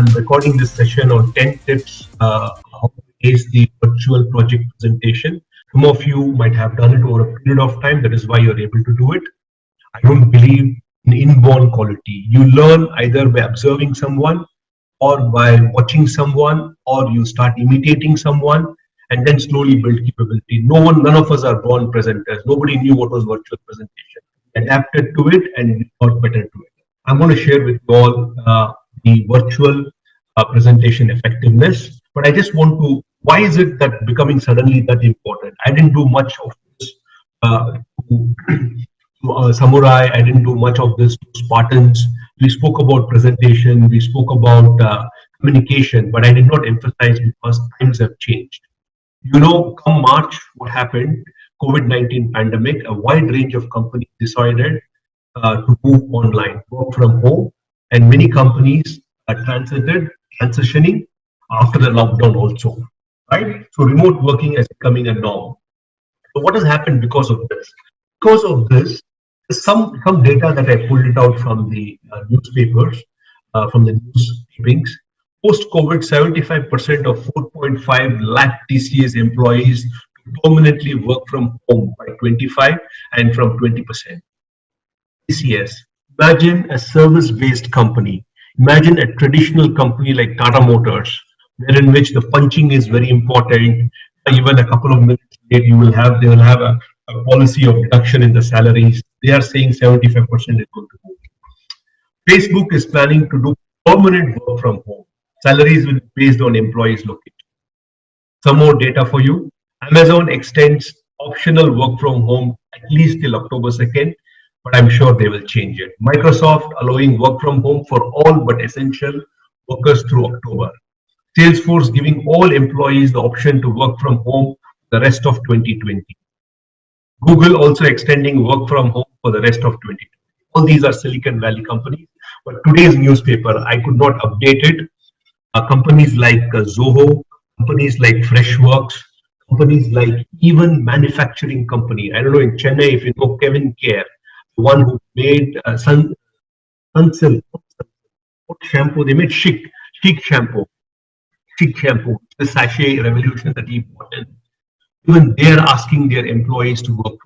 I'm recording this session on 10 tips how to ace the virtual project presentation. Some of you might have done it over a period of time. That is why you're able to do it. I don't believe in inborn quality. You learn either by observing someone or by watching someone, or you start imitating someone and then slowly build capability. None of us are born presenters. Nobody knew what was virtual presentation. We adapted to it and we got better to it. I'm going to share with you all the virtual presentation effectiveness, but I just want to, why is it that becoming suddenly that important? I didn't do much of this to Samurai, I didn't do much of this to Spartans. We spoke about presentation, we spoke about communication, but I did not emphasize because times have changed. You know, come March, what happened? COVID-19 pandemic, a wide range of companies decided to move online, work from home, and many companies are transitioning after the lockdown also, right? So remote working is becoming a norm. So what has happened because of this? Because of this, some data that I pulled it out from the newspapers, from the news clippings. Post-COVID, 75% of 4.5 lakh TCS employees permanently work from home by 25 and from 20%. TCS, imagine a service-based company. Imagine a traditional company like Tata Motors, wherein which the punching is very important. Even a couple of minutes late, they will have a policy of reduction in the salaries. They are saying 75% is going to go. Facebook is planning to do permanent work from home. Salaries will be based on employees' location. Some more data for you. Amazon extends optional work from home at least till October 2nd, but I'm sure they will change it. Microsoft allowing work from home for all but essential workers through October. Salesforce giving all employees the option to work from home the rest of 2020. Google also extending work from home for the rest of 2020. All these are Silicon Valley companies, but today's newspaper, I could not update it. Companies like Zoho, companies like Freshworks, companies like even manufacturing company. I don't know in Chennai if you know Kevin Care, the one who made Sunsilk shampoo. They made Chic shampoo, the sachet revolution that he bought in. Even they are asking their employees to work.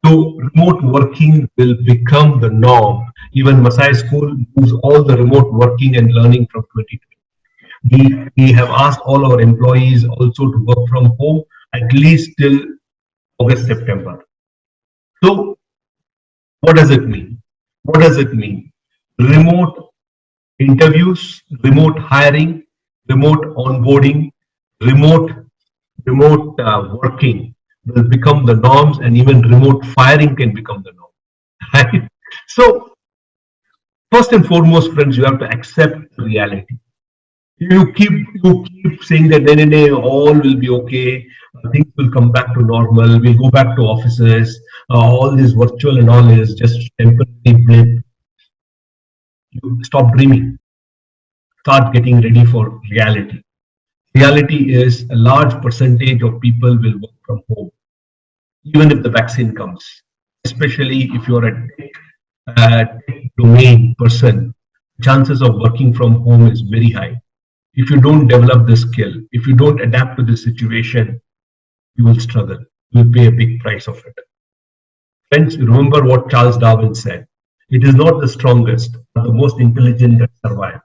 So remote working will become the norm. Even Masai School moves all the remote working and learning from 2020. We have asked all our employees also to work from home at least till August, September. So what does it mean? What does it mean? Remote interviews, remote hiring, remote onboarding, remote working will become the norms, and even remote firing can become the norm. Right? So first and foremost, friends, you have to accept reality. You keep saying that all will be okay, things will come back to normal, we'll go back to offices, all this virtual and all is just temporary blip. You stop dreaming, start getting ready for reality. Reality is a large percentage of people will work from home, even if the vaccine comes. Especially if you're a tech domain person, chances of working from home is very high. If you don't develop this skill, if you don't adapt to the situation, you will struggle. You will pay a big price of it. Friends, remember what Charles Darwin said. It is not the strongest, but the most intelligent that survive.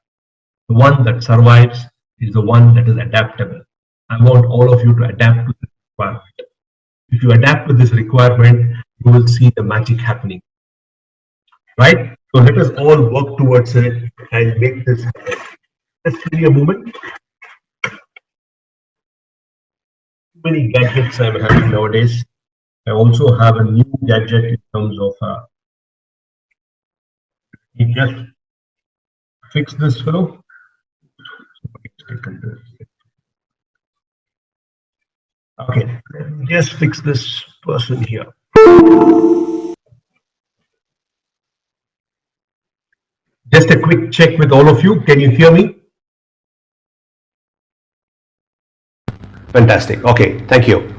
The one that survives is the one that is adaptable. I want all of you to adapt to this requirement. If you adapt to this requirement, you will see the magic happening. Right? So let us all work towards it and make this happen. Just give me a moment. Too many gadgets I'm having nowadays. I also have a new gadget in terms of you just fix this fellow. Okay, let me just fix this person here. Just a quick check with all of you. Can you hear me? Fantastic. Okay, thank you.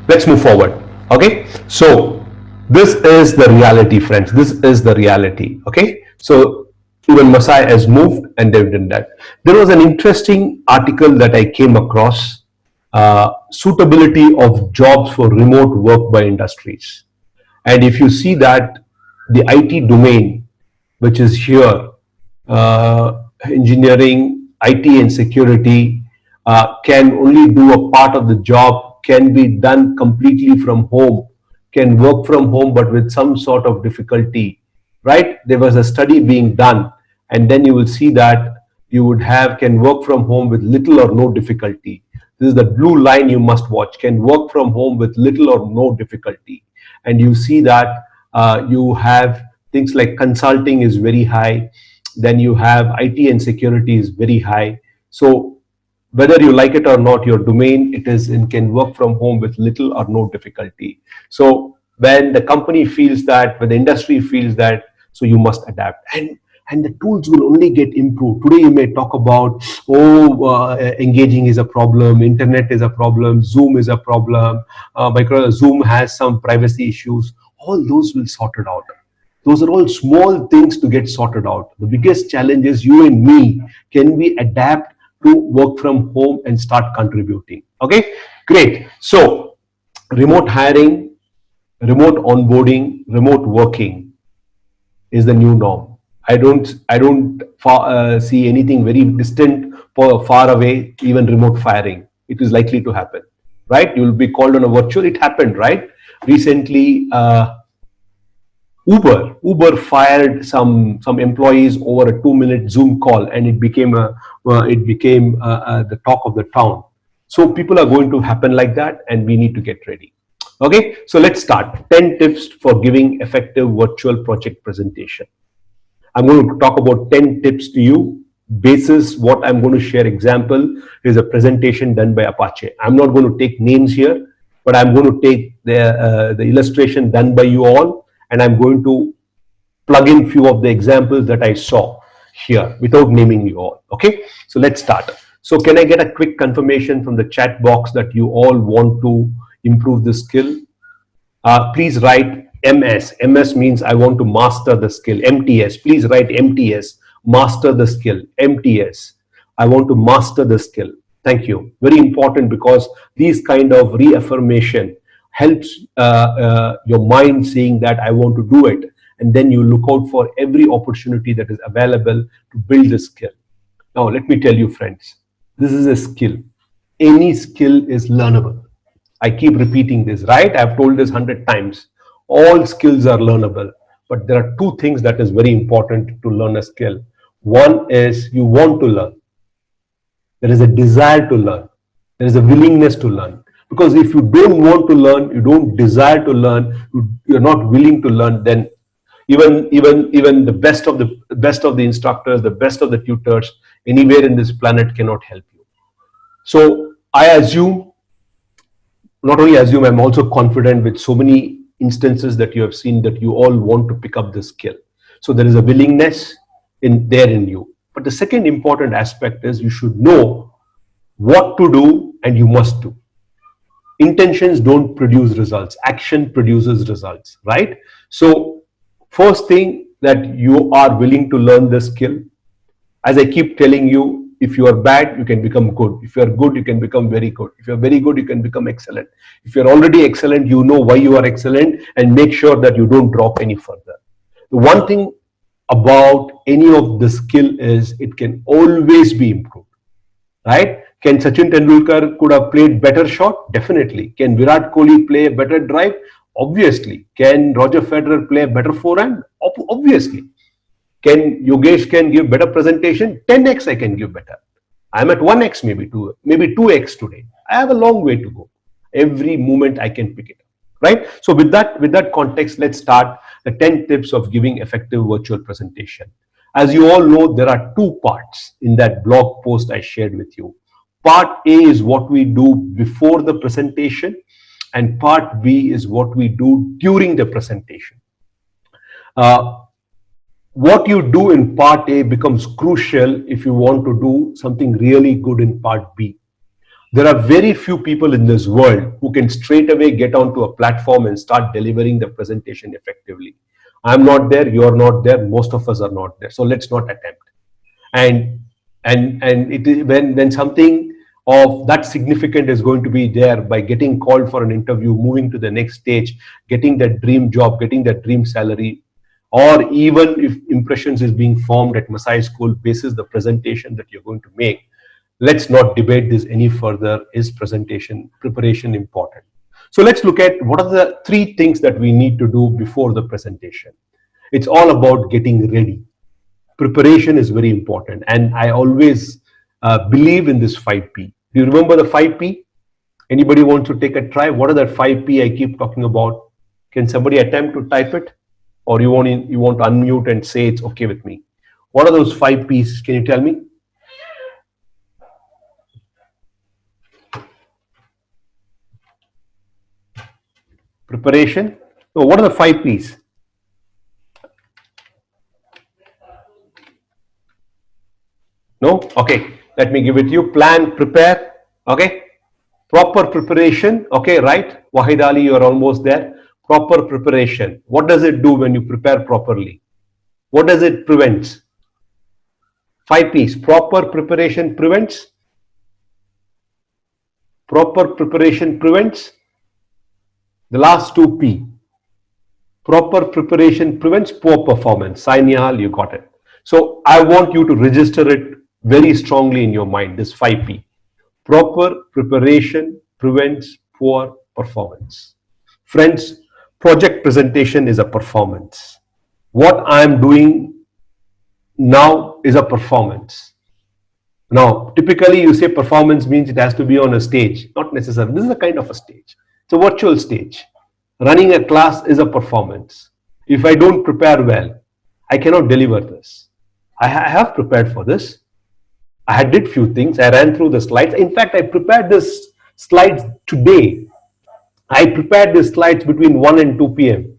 Let's move forward. Okay, so this is the reality, friends. This is the reality. Okay, so Even Masai has moved and they've done that. There was an interesting article that I came across, suitability of jobs for remote work by industries. And if you see that the IT domain, which is here, engineering, IT and security, can only do a part of the job, can be done completely from home, can work from home, but with some sort of difficulty, right? There was a study being done, and then you will see that you would have can work from home with little or no difficulty. This is the blue line you must watch, can work from home with little or no difficulty. And you see that you have things like consulting is very high, then you have IT and security is very high. So whether you like it or not, your domain it is in can work from home with little or no difficulty. So when the company feels that, when the industry feels that, so you must adapt. And the tools will only get improved. Today you may talk about, engaging is a problem, internet is a problem, Zoom is a problem, Zoom has some privacy issues. All those will sort it out. Those are all small things to get sorted out. The biggest challenge is you and me. Can we adapt to work from home and start contributing? Okay, great. So remote hiring, remote onboarding, remote working is the new norm. I don't see anything very distant or far away. Even remote firing, it is likely to happen, right? You will be called on a virtual. It happened, right? Recently, Uber fired some employees over a 2-minute Zoom call, and it became the talk of the town. So people are going to happen like that, and we need to get ready. Okay, so let's start. 10 tips for giving effective virtual project presentation. I'm going to talk about 10 tips to you. Basis what I'm going to share example is a presentation done by Apache. I'm not going to take names here, but I'm going to take the illustration done by you all, and I'm going to plug in few of the examples that I saw here without naming you all. Okay, so let's start. So can I get a quick confirmation from the chat box that you all want to improve the skill? Please write MS. MS means I want to master the skill. MTS, please write MTS, master the skill. MTS, I want to master the skill. Thank you. Very important, because these kind of reaffirmation helps your mind saying that I want to do it. And then you look out for every opportunity that is available to build the skill. Now, let me tell you, friends, this is a skill. Any skill is learnable. I keep repeating this, right? I've told this 100 times. All skills are learnable, but there are two things that is very important to learn a skill. One is you want to learn. There is a desire to learn. There is a willingness to learn. Because if you don't want to learn, you don't desire to learn, you're not willing to learn, then even the best of the instructors, the best of the tutors anywhere in this planet cannot help you. So I assume, not only assume, I'm also confident with so many instances that you have seen that you all want to pick up this skill. So there is a willingness in you. But the second important aspect is you should know what to do and you must do. Intentions don't produce results. Action produces results, right? So first thing, that you are willing to learn the skill. As I keep telling you, if you are bad, you can become good. If you are good, you can become very good. If you're very good, you can become excellent. If you're already excellent, you know why you are excellent, and make sure that you don't drop any further. The one thing about any of the skill is it can always be improved, right? Can Sachin Tendulkar could have played better shot? Definitely. Can Virat Kohli play a better drive? Obviously. Can Roger Federer play a better forehand? Obviously. Can Yogesh can give better presentation? 10x I can give better. I'm at 1x, maybe 2x today. I have a long way to go. Every moment I can pick it up, right? So with that context, let's start the 10 tips of giving effective virtual presentation. As you all know, there are two parts in that blog post I shared with you. Part A is what we do before the presentation, and part B is what we do during the presentation. What you do in part A becomes crucial if you want to do something really good in part B. There are very few people in this world who can straight away get onto a platform and start delivering the presentation effectively. I'm not there, you're not there, most of us are not there. So let's not attempt. And it is when something of that significant is going to be there, by getting called for an interview, moving to the next stage, getting that dream job, getting that dream salary, or even if impressions is being formed at Masai School basis the presentation that you're going to make, let's not debate this any further. Is preparation important? So let's look at what are the 3 things that we need to do before the presentation. It's all about getting ready. Preparation is very important, and I always believe in this 5P. Do you remember the 5P? Anybody want to take a try? What are the 5P I keep talking about? Can somebody attempt to type it, or you want to unmute and say it's okay with me? What are those 5 P's? Can you tell me? Preparation. So what are the 5 P's? No? Okay. Let me give it to you. Plan, prepare. Okay. Proper preparation. Okay, right. Wahid Ali, you're almost there. Proper preparation. What does it do when you prepare properly? What does it prevent? 5 P's. Proper preparation prevents. Proper preparation prevents. The last 2 P. Proper preparation prevents poor performance. Sainihal, you got it. So I want you to register it very strongly in your mind, this 5 P. Proper preparation prevents poor performance. Friends, project presentation is a performance. What I am doing now is a performance. Now, typically you say performance means it has to be on a stage. Not necessarily. This is a kind of a stage. It's a virtual stage. Running a class is a performance. If I don't prepare well, I cannot deliver this. I have prepared for this. I had did few things. I ran through the slides. In fact, I prepared this slides today. I prepared these slides between 1 and 2 p.m.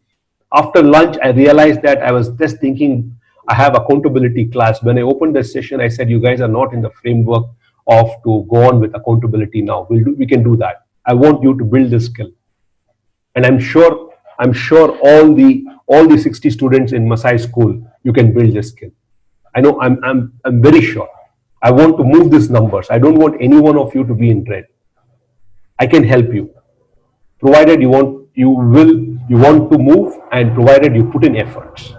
After lunch, I realized that I was just thinking I have accountability class. When I opened the session, I said, you guys are not in the framework of to go on with accountability now. We can do that. I want you to build this skill. And I'm sure all the 60 students in Masai School, you can build this skill. I know I'm very sure. I want to move these numbers. I don't want any one of you to be in red. I can help you, provided you want to move, and provided you put in efforts.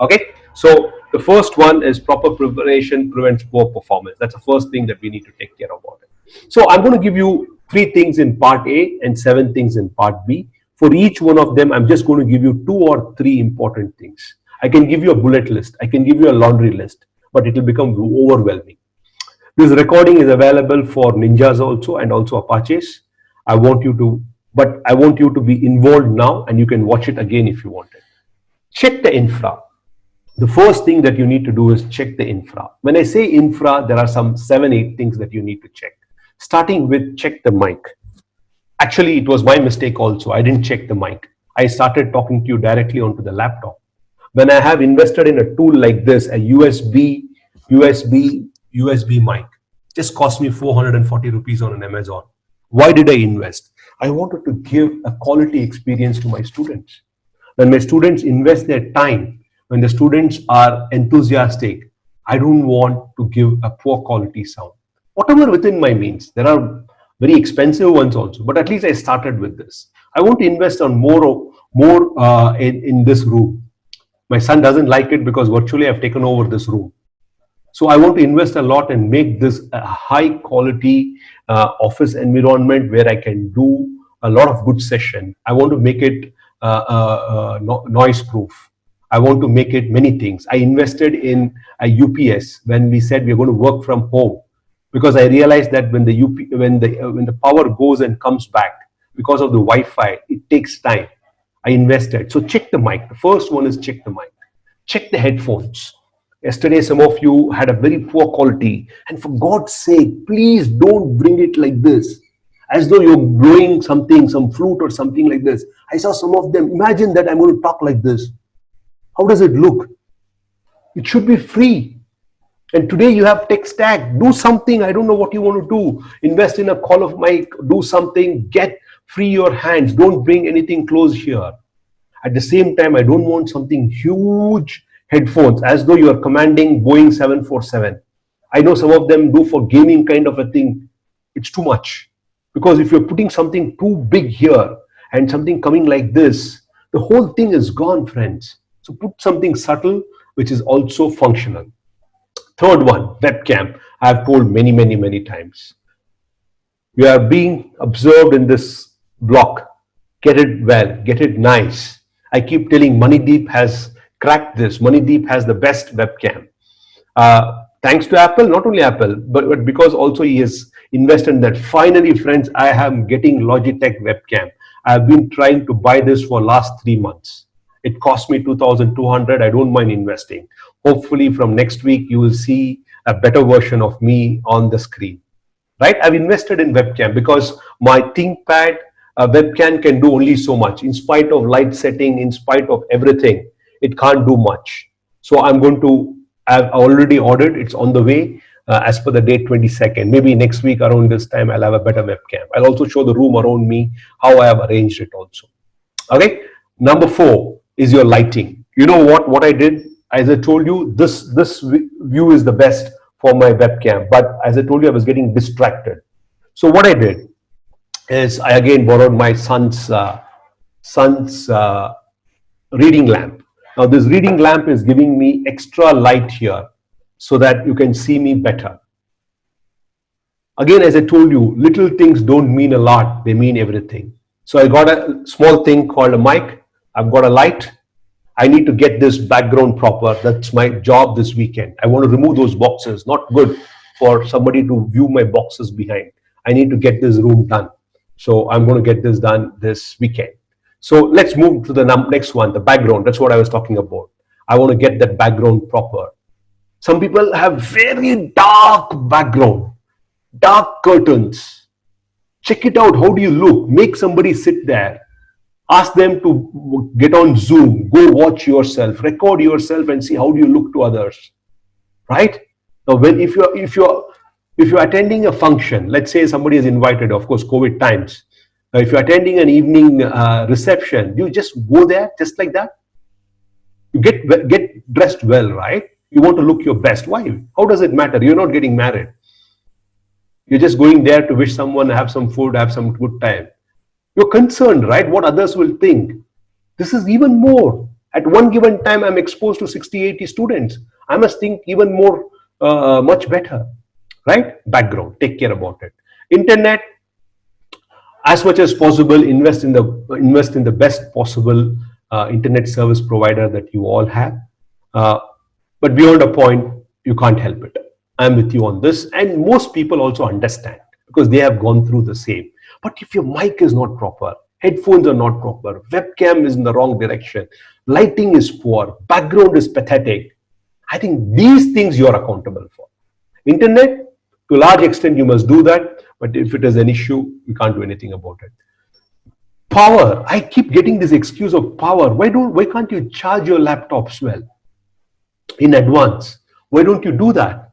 Okay. So the first one is proper preparation prevents poor performance. That's the first thing that we need to take care of about it. So I'm going to give you 3 things in part A and 7 things in part B. For each one of them, I'm just going to give you 2 or 3 important things. I can give you a bullet list. I can give you a laundry list, but it will become overwhelming. This recording is available for Ninjas also and also Apaches. I want you to be involved now, and you can watch it again if you want it. Check the infra. The first thing that you need to do is check the infra. When I say infra, there are some 7-8 things that you need to check. Starting with check the mic. Actually, it was my mistake also. I didn't check the mic. I started talking to you directly onto the laptop. When I have invested in a tool like this, a USB mic, just cost me 440 rupees on an Amazon. Why did I invest? I wanted to give a quality experience to my students. When my students invest their time, when the students are enthusiastic, I don't want to give a poor quality sound. Whatever within my means. There are very expensive ones also, but at least I started with this. I want to invest on more in this room. My son doesn't like it because virtually I've taken over this room. So I want to invest a lot and make this a high quality office environment where I can do a lot of good session. I want to make it noise proof. I want to make it many things. I invested in a UPS when we said we're going to work from home, because I realized that when the power goes and comes back because of the Wi-Fi, it takes time. I invested. So check the mic. The first one is check the mic. Check the headphones. Yesterday, some of you had a very poor quality, and for God's sake, please don't bring it like this, as though you're blowing something, some flute or something like this. I saw some of them. Imagine that I'm going to talk like this. How does it look? It should be free. And today you have tech stack. Do something. I don't know what you want to do. Invest in a call of mic. Do something. Get free your hands. Don't bring anything close here. At the same time, I don't want something huge headphones as though you are commanding Boeing 747. I know some of them do for gaming kind of a thing. It's too much. Because if you're putting something too big here and something coming like this, the whole thing is gone, friends. So put something subtle, which is also functional. Third one, webcam. I've told many, many, many times. We are being observed in this block. Get it well, get it nice. I keep telling Moneydeep has cracked this. Moneydeep has the best webcam. Thanks to Apple, not only Apple, but because also he has invested in that. Finally, friends, I am getting Logitech webcam. I've been trying to buy this for last 3 months. It cost me 2,200. I don't mind investing. Hopefully, from next week, you will see a better version of me on the screen. Right? I've invested in webcam because my ThinkPad webcam can do only so much. In spite of light setting, in spite of everything, it can't do much. So I'm going to, I've already ordered, it's on the way as per the date 22nd. Maybe next week around this time, I'll have a better webcam. I'll also show the room around me, how I have arranged it also. Okay. Number 4 is your lighting. You know what I did? As I told you, this view is the best for my webcam. But as I told you, I was getting distracted. So what I did is I again borrowed my son's reading lamp. Now this reading lamp is giving me extra light here so that you can see me better. Again, as I told you, little things don't mean a lot, they mean everything. So I got a small thing called a mic. I've got a light. I need to get this background proper. That's my job this weekend. I want to remove those boxes. Not good for somebody to view my boxes behind. I need to get this room done. So I'm going to get this done this weekend. So let's move to the next one, the background. That's what I was talking about. I want to get that background proper. Some people have very dark background, dark curtains. Check it out. How do you look? Make somebody sit there. Ask them to get on Zoom. Go watch yourself. Record yourself and see how do you look to others. Right? Now, if you're attending a function, let's say somebody is invited, of course, COVID times. If you're attending an evening reception, you just go there just like that. You get dressed well, right? You want to look your best. Why? How does it matter? You're not getting married. You're just going there to wish someone, have some food, have some good time. You're concerned, right? What others will think. This is even more. At one given time, I'm exposed to 60, 80 students. I must think even more, much better, right? Background, take care about it. Internet, as much as possible, invest in the best possible internet service provider that you all have. But beyond a point, you can't help it. I'm with you on this, and most people also understand because they have gone through the same. But if your mic is not proper, headphones are not proper, webcam is in the wrong direction, lighting is poor, background is pathetic, I think these things you are accountable for. Internet, to a large extent, you must do that. But if it is an issue, we can't do anything about it. Power. I keep getting this excuse of power. Why can't you charge your laptops well in advance? Why don't you do that?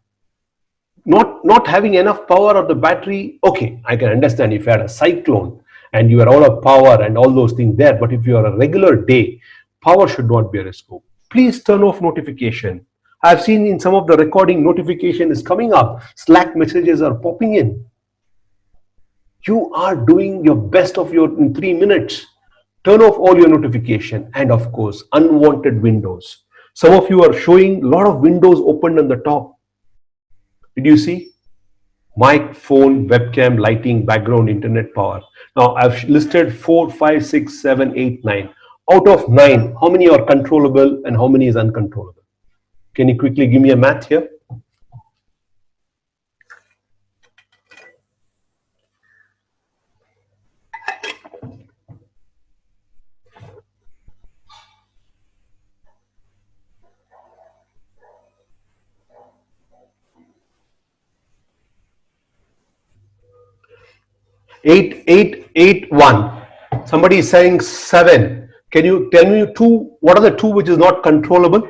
Not having enough power of the battery, okay, I can understand if you had a cyclone and you are out of power and all those things there, but if you are a regular day, power should not be a risk. Please turn off notification. I've seen in some of the recording, notification is coming up, Slack messages are popping in. You are doing your best in 3 minutes. Turn off all your notification and of course, unwanted windows. Some of you are showing a lot of windows opened on the top. Did you see? Mic, phone, webcam, lighting, background, internet, power. Now I've listed 4, 5, 6, 7, 8, 9. Out of 9, how many are controllable and how many is uncontrollable? Can you quickly give me a math here? Eight, 1. Somebody is saying 7. Can you tell me 2? What are the 2 which is not controllable?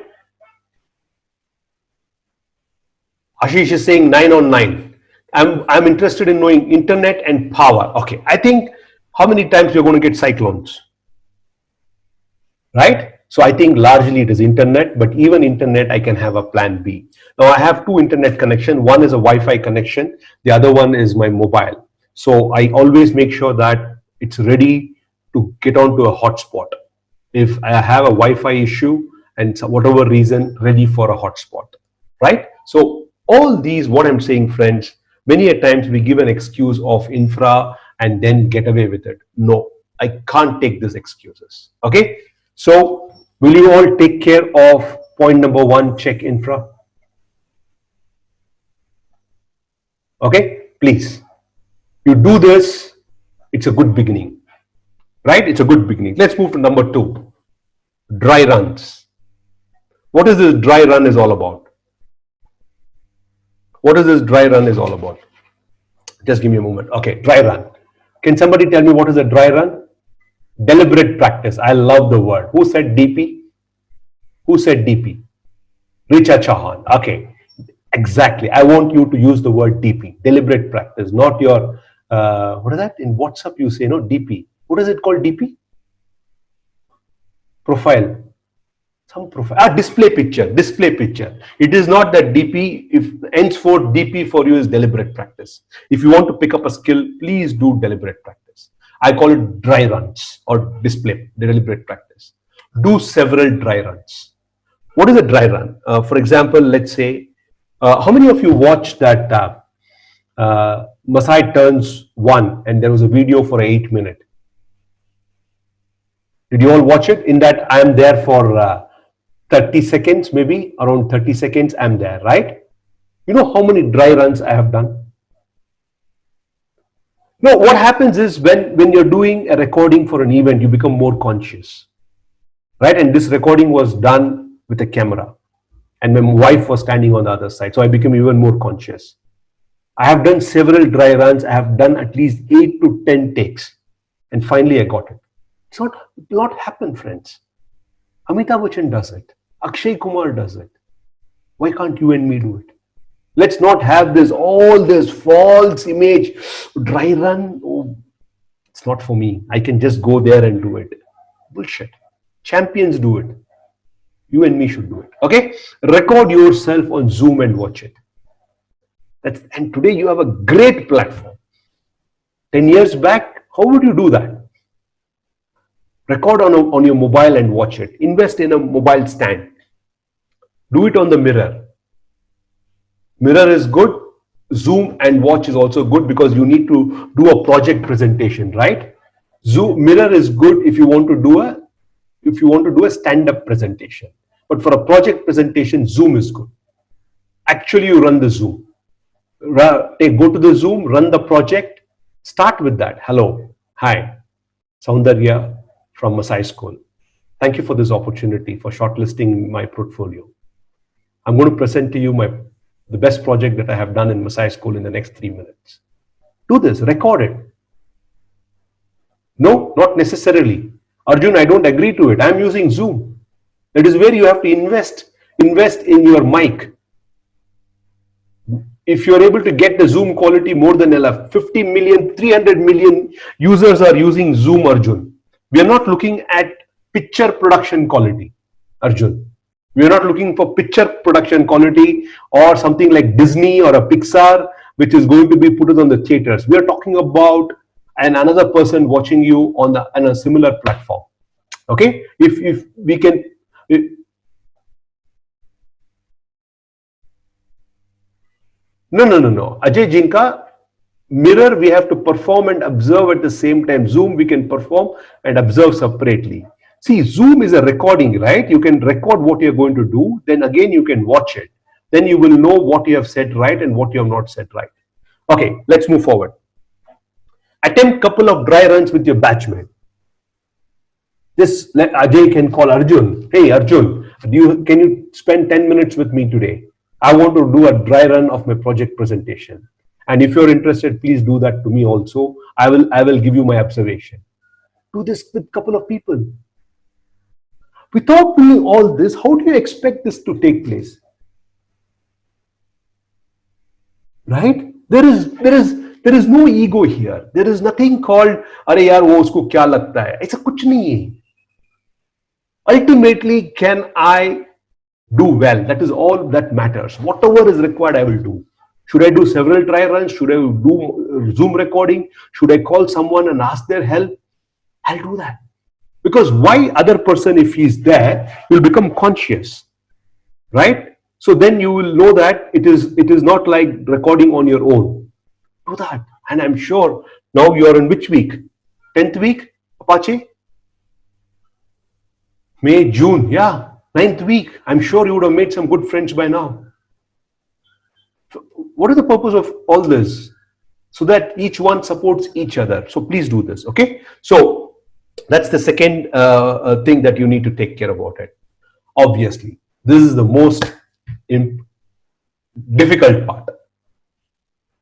Ashish is saying 9 on 9. I'm interested in knowing internet and power. Okay, I think how many times you're going to get cyclones? right? So I think largely it is internet, but even internet, I can have a plan B. Now I have two internet connection. One is a Wi-Fi connection. The other one is my mobile. So I always make sure that it's ready to get onto a hotspot. If I have a Wi-Fi issue and whatever reason, ready for a hotspot, right? So all these, what I'm saying, friends, many a times we give an excuse of infra and then get away with it. No, I can't take these excuses. Okay. So will you all take care of point number one, check infra? Okay, please. You do this, it's a good beginning, right? It's a good beginning. Let's move to number two, dry runs. What is this dry run is all about? What is this dry run is all about? Just give me a moment. Okay, dry run. Can somebody tell me what is a dry run? Deliberate practice. I love the word. Who said DP? Who said DP? Richa Chauhan. Okay, exactly. I want you to use the word DP, deliberate practice, not your, what is that? In WhatsApp you say, no, DP. What is it called, DP? Profile. Some profile. Display picture. Display picture. It is not that DP. If henceforth DP for you is deliberate practice. If you want to pick up a skill, please do deliberate practice. I call it dry runs or display, deliberate practice. Do several dry runs. What is a dry run? For example, let's say, how many of you watched that Masai turns one and there was a video for 8 minutes? Did you all watch it? In that, I am there for 30 seconds, maybe around 30 seconds, I'm there, right? You know how many dry runs I have done? No, what happens is when you're doing a recording for an event, you become more conscious, right? And this recording was done with a camera and my wife was standing on the other side. So I became even more conscious. I have done several dry runs. I have done at least 8 to 10 takes and finally I got it. It will not happen, friends. Amitabh Bachchan does it. Akshay Kumar does it. Why can't you and me do it? Let's not have all this false image. Dry run, oh, it's not for me. I can just go there and do it. Bullshit. Champions do it. You and me should do it. Okay? Record yourself on Zoom and watch it. And today you have a great platform. 10 years back, how would you do that? Record on your mobile and watch it. Invest in a mobile stand. Do it on the mirror. Mirror is good. Zoom and watch is also good because you need to do a project presentation, right? Mirror is good if you want to do a stand-up presentation. But for a project presentation, Zoom is good. Actually, you run the Zoom. Go to the Zoom, run the project. Start with that. Hello. Hi. Soundarya from Masai School. Thank you for this opportunity for shortlisting my portfolio. I'm going to present to you the best project that I have done in Masai School in the next 3 minutes. Do this, record it. No, not necessarily. Arjun, I don't agree to it. I'm using Zoom. That is where you have to invest in your mic. If you're able to get the Zoom quality more than 50 million, 300 million users are using Zoom, Arjun. We are not looking at picture production quality, Arjun. We are not looking for picture production quality or something like Disney or a Pixar, which is going to be put on the theaters. We are talking about another person watching you on a similar platform. Okay, if we can. No. Ajay Jinka, mirror we have to perform and observe at the same time. Zoom we can perform and observe separately. See, Zoom is a recording, right? You can record what you're going to do. Then again, you can watch it. Then you will know what you have said right and what you have not said right. Okay, let's move forward. Attempt couple of dry runs with your batchmate. Just let Ajay can call Arjun. Hey, Arjun, can you spend 10 minutes with me today? I want to do a dry run of my project presentation. And if you're interested, please do that to me also. I will give you my observation. Do this with a couple of people. Without doing all this, how do you expect this to take place? Right? There is no ego here. There is nothing called "Arey yaar, wo usko kya lagta hai." It's a kuch nahi hai. Ultimately, can I do well? That is all that matters. Whatever is required, I will do. Should I do several try runs? Should I do Zoom recording? Should I call someone and ask their help? I'll do that. Because why other person, if he's there, will become conscious, right? So then you will know that it is not like recording on your own. Do that. And I'm sure now you're in which week? 10th week, Apache? May, June, yeah. 9th week. I'm sure you would have made some good friends by now. What is the purpose of all this? So that each one supports each other. So please do this, okay? So that's the second thing that you need to take care about it. Obviously, this is the most difficult part.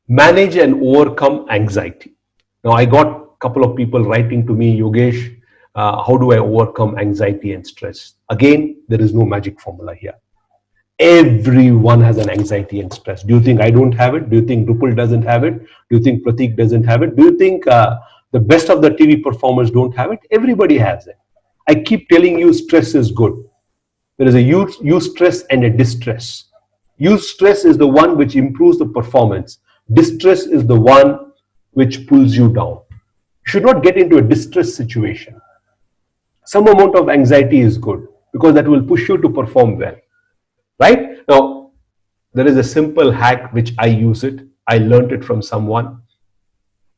Manage and overcome anxiety. Now, I got a couple of people writing to me, Yogesh, how do I overcome anxiety and stress? Again, there is no magic formula here. Everyone has an anxiety and stress. Do you think I don't have it? Do you think Rupal doesn't have it? Do you think Pratik doesn't have it? Do you think the best of the TV performers don't have it? Everybody has it. I keep telling you, stress is good. There is a eustress and a distress. Eustress is the one which improves the performance. Distress is the one which pulls you down. You should not get into a distress situation. Some amount of anxiety is good because that will push you to perform well. Right? Now, there is a simple hack which I use it. I learned it from someone.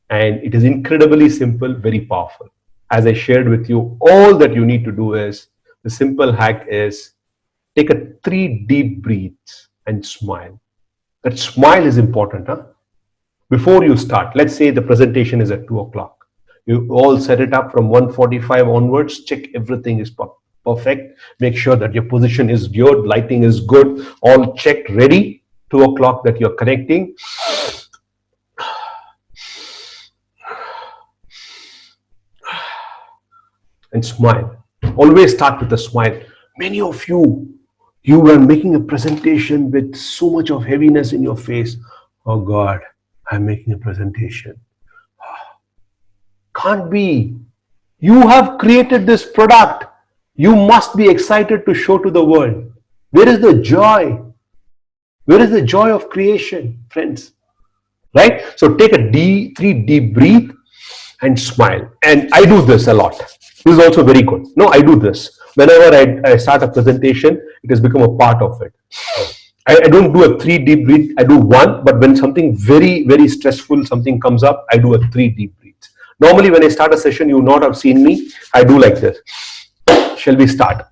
And it is incredibly simple, very powerful. As I shared with you, all that you need to do is, the simple hack is, take a 3 deep breaths and smile. That smile is important, huh? Before you start, let's say the presentation is at 2 o'clock. You all set it up from 1:45 onwards, check everything is perfect. Make sure that your position is good, lighting is good, all checked, ready. 2 o'clock that you're connecting. And smile. Always start with a smile. Many of you were making a presentation with so much of heaviness in your face. Oh God, I'm making a presentation. Can't be. You have created this product. You must be excited to show to the world. Where is the joy? Where is the joy of creation, friends? Right? So take a 3 deep breath and smile. And I do this a lot. This is also very good. No, I do this. Whenever I start a presentation, it has become a part of it. I don't do a 3 deep breath. I do 1, but when something very, very stressful, something comes up, I do a 3 deep breaths. Normally, when I start a session, you would not have seen me. I do like this. Shall we start?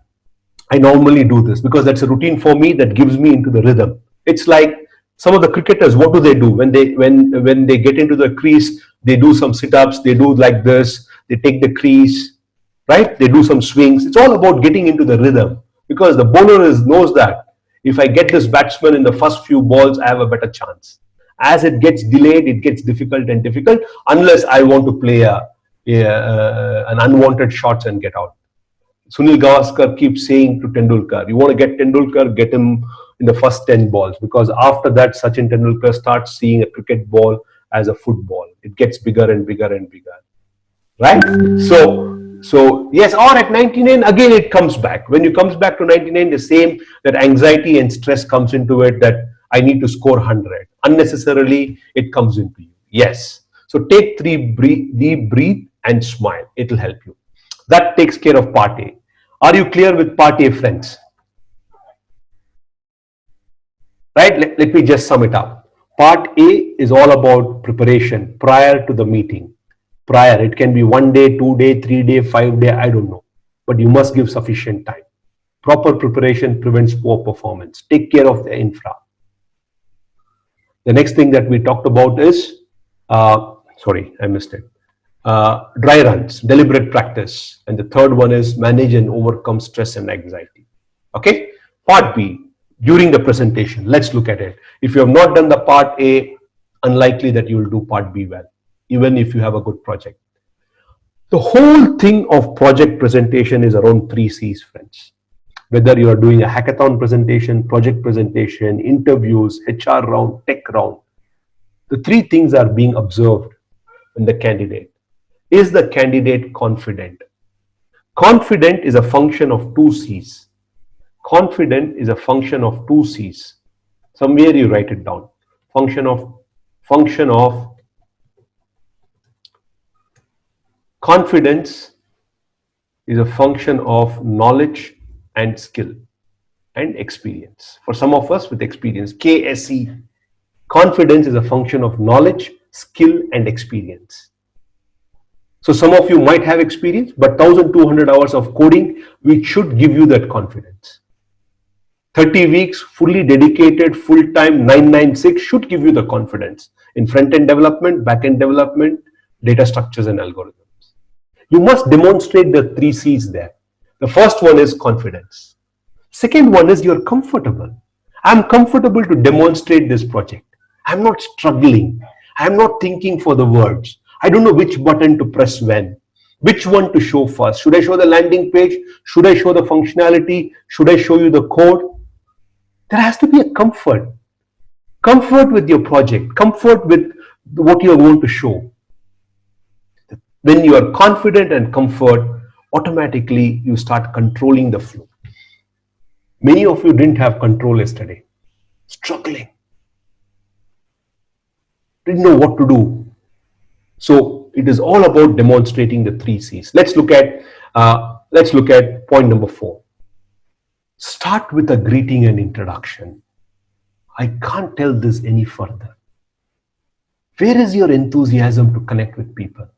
I normally do this because that's a routine for me that gives me into the rhythm. It's like some of the cricketers, what do? When they get into the crease, they do some sit-ups, they do like this, they take the crease, right? They do some swings. It's all about getting into the rhythm because the bowler knows that if I get this batsman in the first few balls, I have a better chance. As it gets delayed, it gets difficult and difficult unless I want to play an unwanted shots and get out. Sunil Gavaskar keeps saying to Tendulkar, you want to get Tendulkar, get him in the first 10 balls because after that, Sachin Tendulkar starts seeing a cricket ball as a football. It gets bigger and bigger and bigger, right? So yes, or at 99, again it comes back. When you comes back to 99, the same, that anxiety and stress comes into it that I need to score 100. Unnecessarily, it comes into you. Yes. So take 3 deep breath and smile. It will help you. That takes care of part A. Are you clear with part A, friends? Right? Let me just sum it up. Part A is all about preparation prior to the meeting. Prior, it can be 1 day, 2 day, 3 day, 5 day, I don't know. But you must give sufficient time. Proper preparation prevents poor performance. Take care of the infra. The next thing that we talked about is, sorry, I missed it. Dry runs, deliberate practice. And the third one is manage and overcome stress and anxiety. Okay. Part B, during the presentation, let's look at it. If you have not done the part A, unlikely that you will do part B well, even if you have a good project. The whole thing of project presentation is around 3 C's, friends. Whether you are doing a hackathon presentation, project presentation, interviews, HR round, tech round, the 3 things are being observed in the candidate. Is the candidate confident? Confident is a function of two C's. Confident is a function of two C's. Somewhere you write it down. Function of confidence is a function of knowledge and skill and experience. For some of us with experience, KSE. Confidence is a function of knowledge, skill, and experience. So some of you might have experience, but 1,200 hours of coding, which should give you that confidence. 30 weeks, fully dedicated, full-time, 996 should give you the confidence in front-end development, back-end development, data structures, and algorithms. You must demonstrate the three C's there. The first one is confidence. Second one is you're comfortable. I'm comfortable to demonstrate this project. I'm not struggling. I'm not thinking for the words. I don't know which button to press when, which one to show first. Should I show the landing page? Should I show the functionality? Should I show you the code? There has to be a comfort. Comfort with your project, comfort with what you are going to show. When you are confident and comfort, automatically you start controlling the flow. Many of you didn't have control yesterday, struggling, didn't know what to do. So it is all about demonstrating the three C's. Let's look at point number 4. Start with a greeting and introduction. I can't tell this any further. Where is your enthusiasm to connect with people?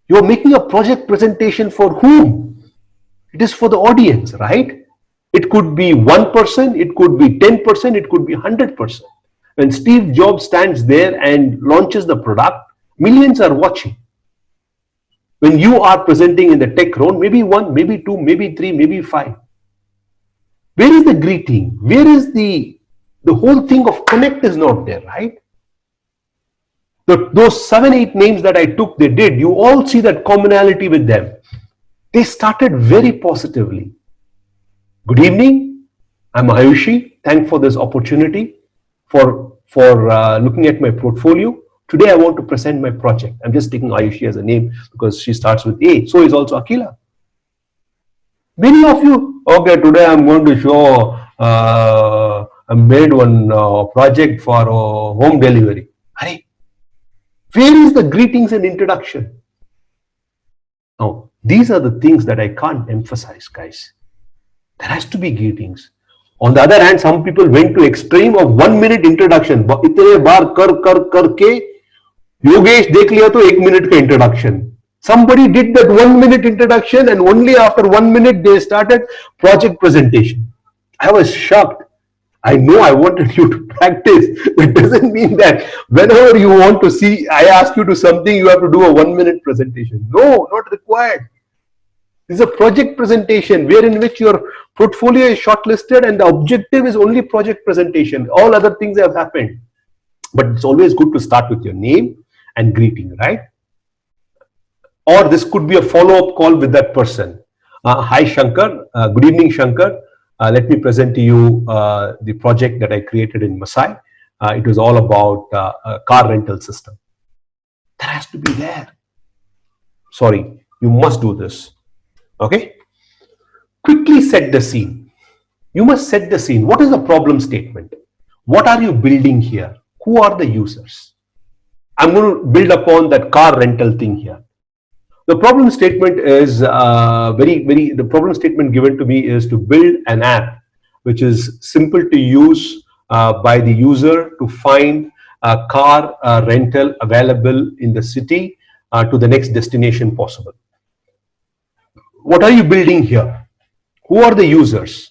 You're making a project presentation for whom? It is for the audience, right? It could be 1%, it could be 10%, it could be 100%. When Steve Jobs stands there and launches the product, millions are watching. When you are presenting in the tech round, maybe 1, maybe 2, maybe 3, maybe 5. Where is the greeting? Where is the whole thing of connect is not there, right? Those 7, 8 names that I took, they did. You all see that commonality with them. They started very positively. Good evening. I'm Ayushi. Thanks for this opportunity for looking at my portfolio. Today I want to present my project. I'm just taking Ayushi as a name because she starts with A. So is also Akila. Many of you, okay, today I'm going to show, I made one project for home delivery. Hey, where is the greetings and introduction? Now, these are the things that I can't emphasize, guys. There has to be greetings. On the other hand, some people went to extreme of 1-minute introduction. इतने बार कर के योगेश देख लिया तो 1 minute का introduction. Somebody did that 1-minute introduction and only after 1 minute they started project presentation. I was shocked. I know I wanted you to practice. That doesn't mean that whenever you want to see, I ask you to something, you have to do a 1-minute presentation. No, not required. This is a project presentation wherein which your portfolio is shortlisted and the objective is only project presentation. All other things have happened. But it's always good to start with your name and greeting, right? Or this could be a follow-up call with that person. Hi Shankar, good evening Shankar. Let me present to you the project that I created in Masai. It was all about a car rental system. That has to be there. Sorry, you must do this. Okay? Quickly set the scene. You must set the scene. What is the problem statement? What are you building here? Who are the users? I'm going to build upon that car rental thing here. The problem statement is the problem statement given to me is to build an app which is simple to use by the user to find a car rental available in the city to the next destination possible. What are you building here? Who are the users?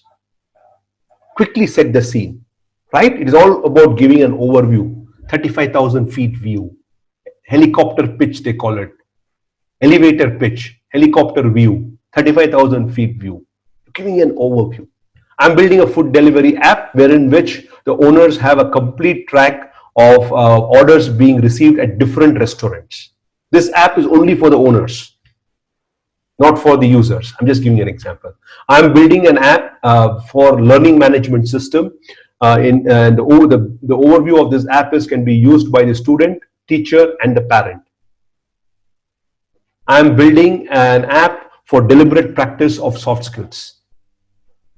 Quickly set the scene, right? It is all about giving an overview, 35,000 feet view, helicopter pitch they call it. Elevator pitch, helicopter view, 35,000 feet view, giving an overview. I'm building a food delivery app wherein which the owners have a complete track of orders being received at different restaurants. This app is only for the owners, not for the users. I'm just giving you an example. I'm building an app for learning management system. The overview of this app can be used by the student, teacher, and the parent. I'm building an app for deliberate practice of soft skills.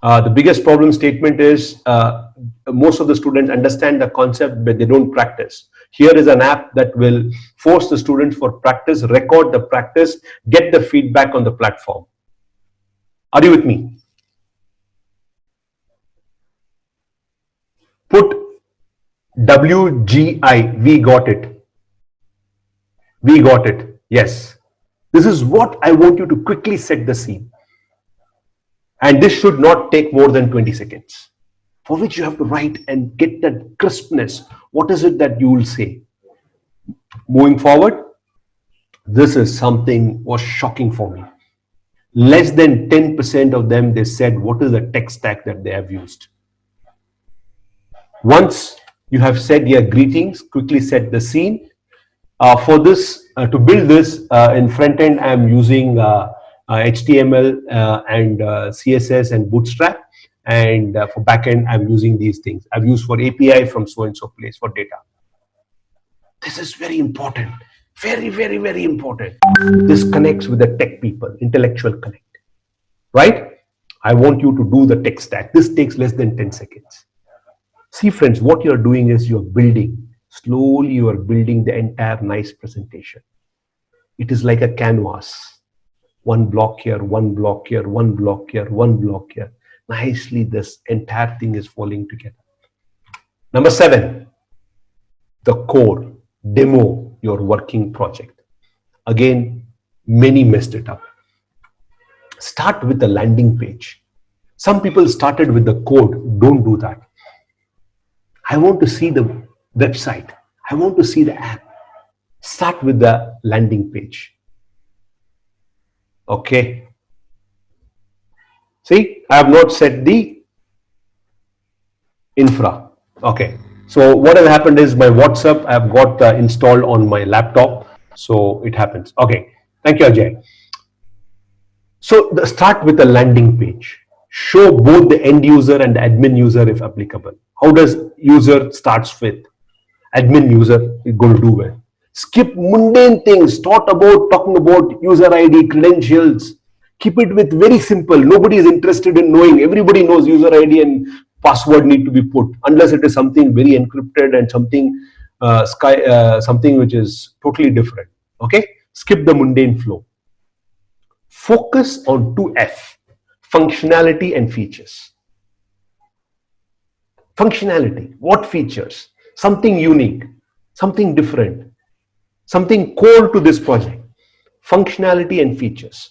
The biggest problem statement is most of the students understand the concept, but they don't practice. Here is an app that will force the students for practice, record the practice, get the feedback on the platform. Are you with me? Put WGI, we got it. We got it. Yes. This is what I want you to quickly set the scene. And this should not take more than 20 seconds, for which you have to write and get that crispness. What is it that you will say? Moving forward, this is something was shocking for me. Less than 10% of them, they said, what is the tech stack that they have used? Once you have said your greetings, quickly set the scene. For this, to build this in front end, I am using HTML and CSS and Bootstrap. And for backend, I'm using these things. I've used for API from so and so place for data. This is very important. Very, very, very important. This connects with the tech people, intellectual connect. Right? I want you to do the tech stack. This takes less than 10 seconds. See, friends, what you're doing is you're building. Slowly, you are building the entire nice presentation. It is like a canvas. One block here, one block here, one block here, one block here. Nicely, this entire thing is falling together. Number 7, the core, demo your working project. Again, many messed it up. Start with the landing page. Some people started with the code. Don't do that. I want to see the website. I want to see the app. Start with the landing page. Okay. See, I have not set the infra. Okay. So what has happened is my WhatsApp I have got installed on my laptop. So it happens. Okay. Thank you, Ajay. So start with the landing page. Show both the end user and the admin user if applicable. How does user starts with? Admin user is going to do well. Skip mundane things. Talking about user ID, credentials. Keep it with very simple. Nobody is interested in knowing. Everybody knows user ID and password need to be put, unless it is something very encrypted and something something which is totally different. Okay, skip the mundane flow. Focus on 2F, functionality and features. Functionality, what features? Something unique, something different, something core to this project. Functionality and features.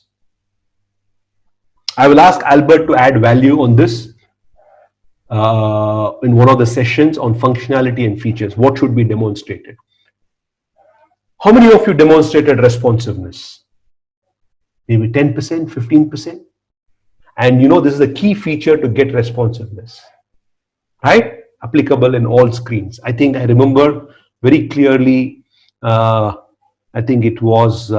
I will ask Albert to add value on this in one of the sessions on functionality and features. What should be demonstrated? How many of you demonstrated responsiveness? Maybe 10%, 15%. And you know, this is a key feature to get responsiveness, right? Applicable in all screens. I think I remember very clearly, I think it was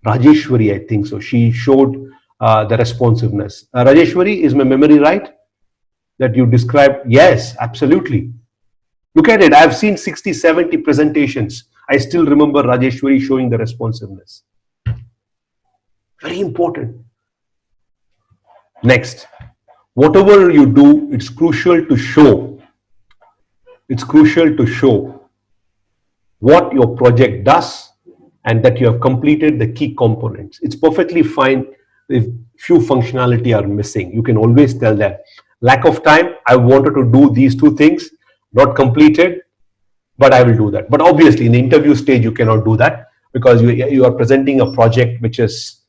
Rajeshwari, I think so. She showed the responsiveness. Rajeshwari, is my memory right? That you described? Yes, absolutely. Look at it. I've seen 60, 70 presentations. I still remember Rajeshwari showing the responsiveness. Very important. Next, whatever you do, it's crucial to show. It's crucial to show what your project does and that you have completed the key components. It's perfectly fine if few functionality are missing. You can always tell them, lack of time, I wanted to do these 2 things, not completed, but I will do that. But obviously in the interview stage, you cannot do that because you are presenting a project which is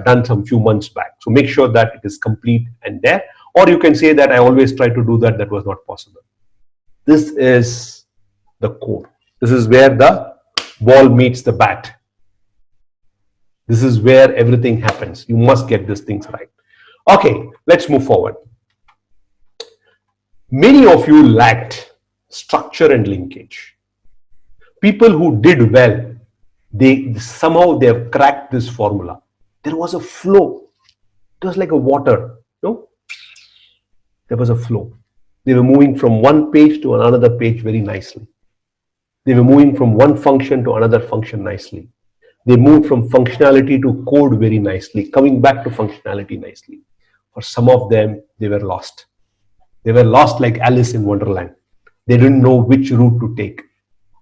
done some few months back. So make sure that it is complete and there, or you can say that I always try to do that, that was not possible. This is the core. This is where the ball meets the bat. This is where everything happens. You must get these things right. Okay, let's move forward. Many of you lacked structure and linkage. People who did well, they have cracked this formula. There was a flow. It was like a water. No? There was a flow. They were moving from one page to another page very nicely. They were moving from one function to another function nicely. They moved from functionality to code very nicely, coming back to functionality nicely. For some of them, they were lost. They were lost like Alice in Wonderland. They didn't know which route to take.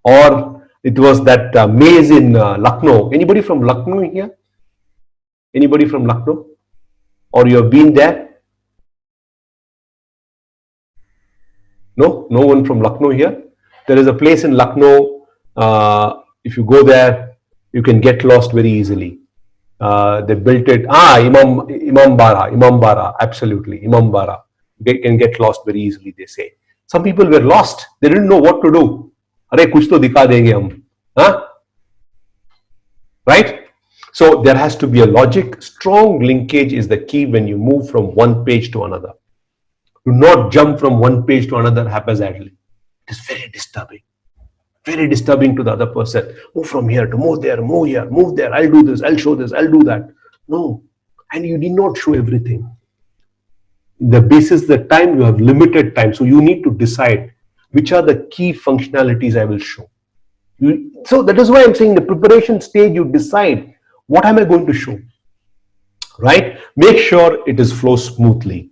Or it was that maze in Lucknow. Anybody from Lucknow here? Anybody from Lucknow? Or you have been there? No? No one from Lucknow here? There is a place in Lucknow. If you go there, you can get lost very easily. They built it. Imambara, absolutely, Imambara. They can get lost very easily, they say. Some people were lost. They didn't know what to do. Arey, kuch to dikha denge hum. Huh? Right? So there has to be a logic. Strong linkage is the key when you move from one page to another. Do not jump from one page to another haphazardly. It is very disturbing. Very disturbing to the other person. Move from here to move there, move here, move there. I'll do this, I'll show this, I'll do that. No. And you need not show everything. The basis, the time, you have limited time. So you need to decide which are the key functionalities I will show. So that is why I'm saying the preparation stage, you decide what am I going to show, right? Make sure it is flow smoothly,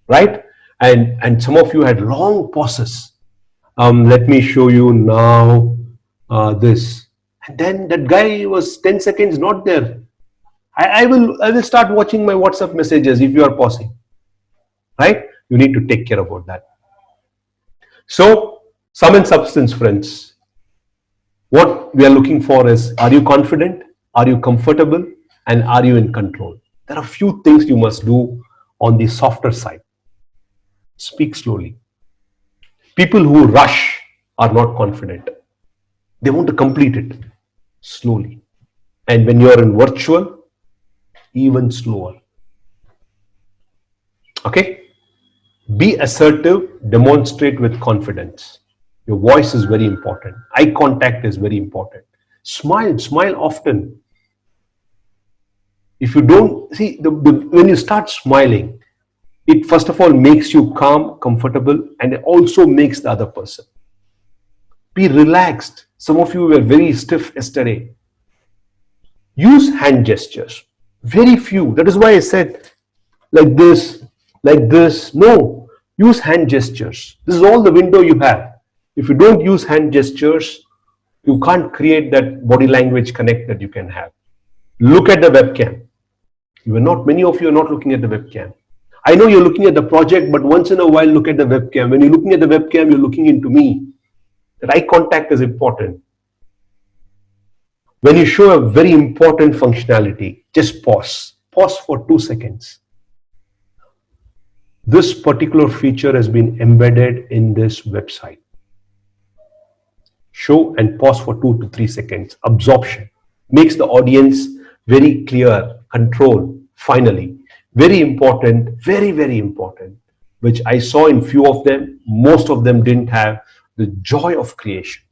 right? And some of you had long pauses. Let me show you now this. And then that guy was 10 seconds not there. I will start watching my WhatsApp messages if you are pausing, right? You need to take care about that. So, sum and substance, friends. What we are looking for is, are you confident? Are you comfortable? And are you in control? There are a few things you must do on the softer side. Speak slowly. People who rush are not confident. They want to complete it slowly. And when you are in virtual, even slower. Okay? Be assertive, demonstrate with confidence. Your voice is very important. Eye contact is very important. Smile often. If you don't, see, when you start smiling, it first of all makes you calm, comfortable, and it also makes the other person. Be relaxed. Some of you were very stiff yesterday. Use hand gestures. Very few. That is why I said like this, like this. No, use hand gestures. This is all the window you have. If you don't use hand gestures, you can't create that body language connect that you can have. Look at the webcam. Many of you are not looking at the webcam. I know you're looking at the project, but once in a while look at the webcam. When you're looking at the webcam, you're looking into me. That eye contact is important. When you show a very important functionality, just pause. Pause for 2 seconds. This particular feature has been embedded in this website. Show and pause for 2 to 3 seconds. Absorption makes the audience very clear. Control, finally. Very important, very, very important, which I saw in few of them. Most of them didn't have the joy of creation.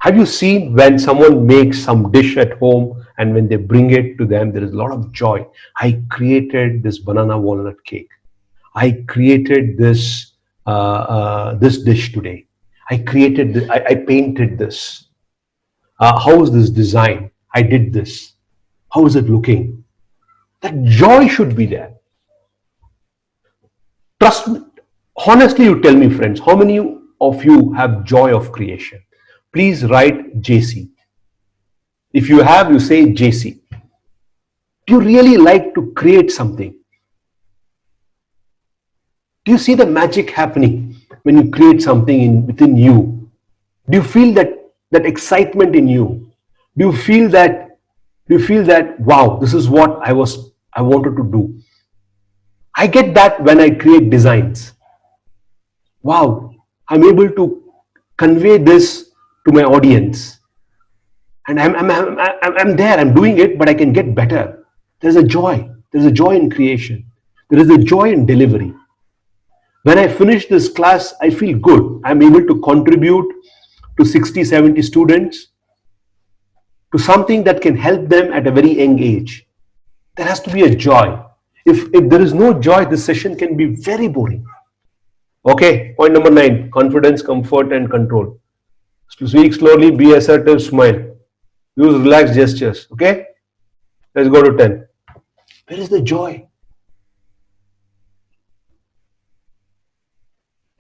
Have you seen when someone makes some dish at home and when they bring it to them, there is a lot of joy. I created this banana walnut cake. I created this this dish today. I created this, I painted this. How is this design? I did this. How is it looking? That joy should be there. Trust me. Honestly, you tell me, friends, how many of you have joy of creation? Please write JC. If you have, you say JC. Do you really like to create something? Do you see the magic happening when you create something within you? Do you feel that excitement in you? Do you feel that wow, this is what I wanted to do? I get that when I create designs. Wow, I'm able to convey this to my audience, and I'm there. I'm doing it, but I can get better. There's a joy. There's a joy in creation. There is a joy in delivery. When I finish this class, I feel good. I'm able to contribute to 60, 70 students to something that can help them at a very young age. There has to be a joy. If there is no joy, this session can be very boring. Okay, point number 9, confidence, comfort, and control. Speak slowly, be assertive, smile. Use relaxed gestures. Okay? Let's go to 10. Where is the joy?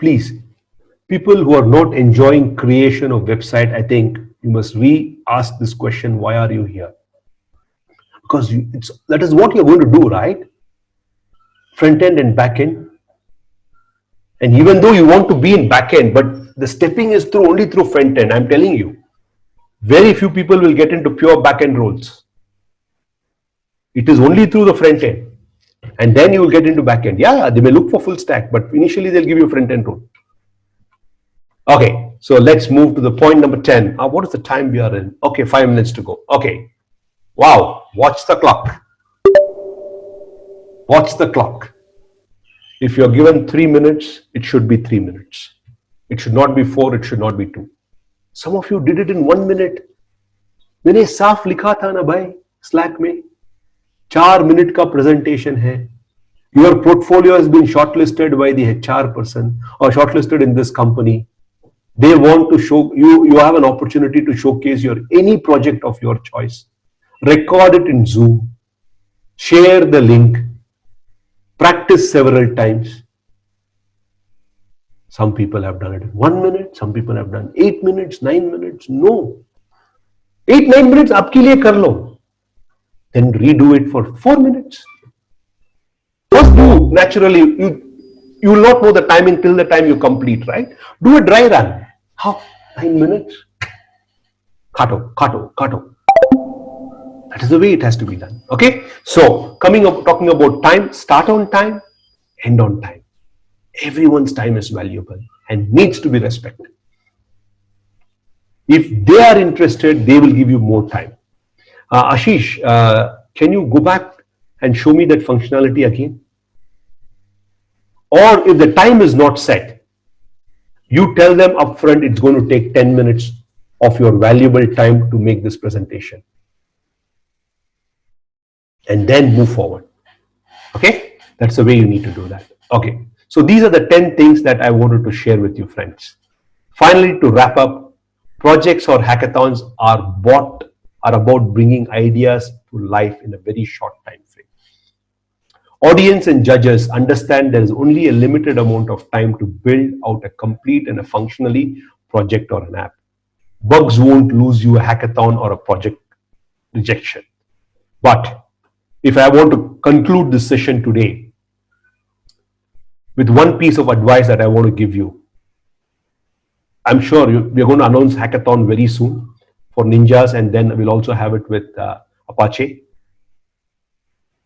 Please, people who are not enjoying creation of website, I think you must re-ask this question, why are you here? Because that is what you're going to do, right? Front end and back end. And even though you want to be in back end, but the stepping is only through front end, I'm telling you. Very few people will get into pure back end roles. It is only through the front end. And then you will get into back end. Yeah, they may look for full stack, but initially they'll give you a front end role. Okay, so let's move to the point number 10. What is the time we are in? Okay, 5 minutes to go. Okay. Wow, watch the clock. Watch the clock. If you're given 3 minutes, it should be 3 minutes. It should not be 4, it should not be 2. Some of you did it in 1 minute. मैंने साफ लिखा था ना भाई Slack में 4 minute का presentation है. Your portfolio has been shortlisted by the HR person or shortlisted in this company. They want to show you have an opportunity to showcase your any project of your choice. Record it in Zoom. Share the link. Practice several times. Some people have done it in 1 minute. Some people have done 8 minutes, 9 minutes. No. 8, 9 minutes आपके लिए कर लो. Then redo it for 4 minutes. First do naturally. You will not know the timing till the time you complete, right? Do a dry run. How? 9 minutes. Kato. That is the way it has to be done. Okay. So talking about time, start on time, end on time. Everyone's time is valuable and needs to be respected. If they are interested, they will give you more time. Ashish, can you go back and show me that functionality again? Or if the time is not set, you tell them upfront it's going to take 10 minutes of your valuable time to make this presentation. And then move forward. Okay? That's the way you need to do that. Okay. So these are the 10 things that I wanted to share with you, friends. Finally, to wrap up, projects or hackathons are about bringing ideas to life in a very short time frame. Audience and judges understand there is only a limited amount of time to build out a complete and a functionally project or an app. Bugs won't lose you a hackathon or a project rejection. But if I want to conclude this session today with one piece of advice that I want to give you, I'm sure we're going to announce hackathon very soon for ninjas, and then we'll also have it with Apache.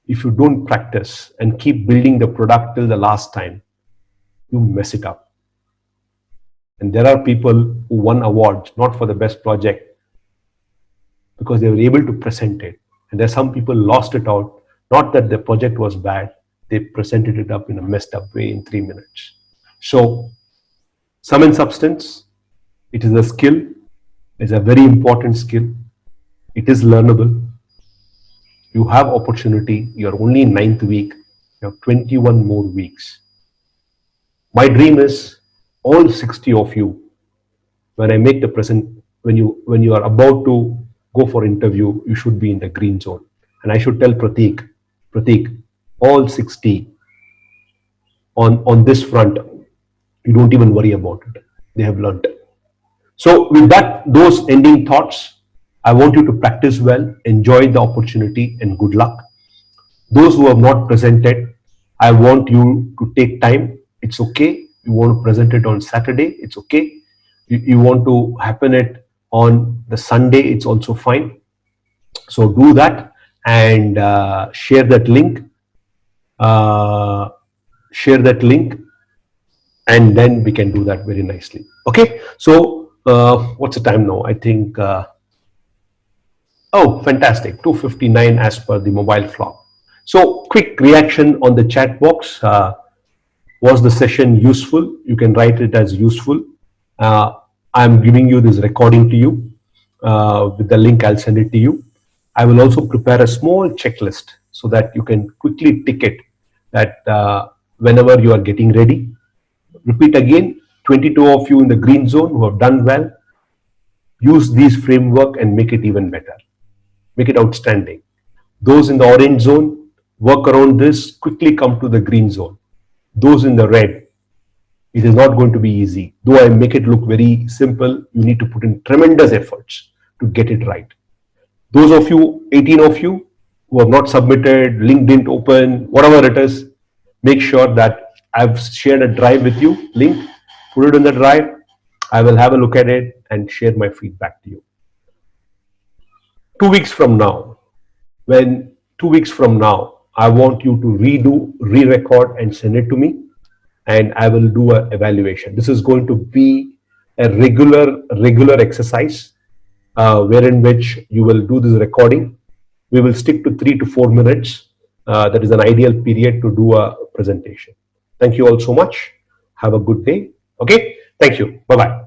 If you don't practice and keep building the product till the last time, you mess it up. And there are people who won awards not for the best project because they were able to present it. And there's some people lost it out, not that the project was bad, they presented it up in a messed up way in 3 minutes. So, sum and substance, it is a skill, it's a very important skill, it is learnable. You have opportunity, you're only in 9th week, you have 21 more weeks. My dream is all 60 of you, when I make the present, when you are about to go for interview, you should be in the green zone. And I should tell Prateek, all 60 on this front, you don't even worry about it. They have learned. So with those ending thoughts, I want you to practice well, enjoy the opportunity, and good luck. Those who have not presented, I want you to take time. It's okay. You want to present it on Saturday, it's okay. You want to happen it on the Sunday, it's also fine. So do that and share that link. And then we can do that very nicely. Okay. So what's the time now? I think. Oh, fantastic! 2:59 as per the mobile clock. So quick reaction on the chat box. Was the session useful? You can write it as useful. I'm giving you this recording to you with the link. I'll send it to you. I will also prepare a small checklist so that you can quickly tick it that whenever you are getting ready. Repeat again, 22 of you in the green zone who have done well. use these framework and make it even better, make it outstanding. Those in the orange zone, work around this, quickly come to the green zone. Those in the red, it is not going to be easy. Though I make it look very simple, you need to put in tremendous efforts to get it right. Those of you, 18 of you, who have not submitted, link didn't open, whatever it is, make sure that I've shared a drive with you, link, put it in the drive. I will have a look at it and share my feedback to you. 2 weeks from now, when 2 weeks from now, I want you to redo, re-record and send it to me, and I will do an evaluation. This is going to be a regular exercise wherein which you will do this recording. We will stick to 3 to 4 minutes. That is an ideal period to do a presentation. Thank you all so much. Have a good day. Okay. Thank you. Bye-bye.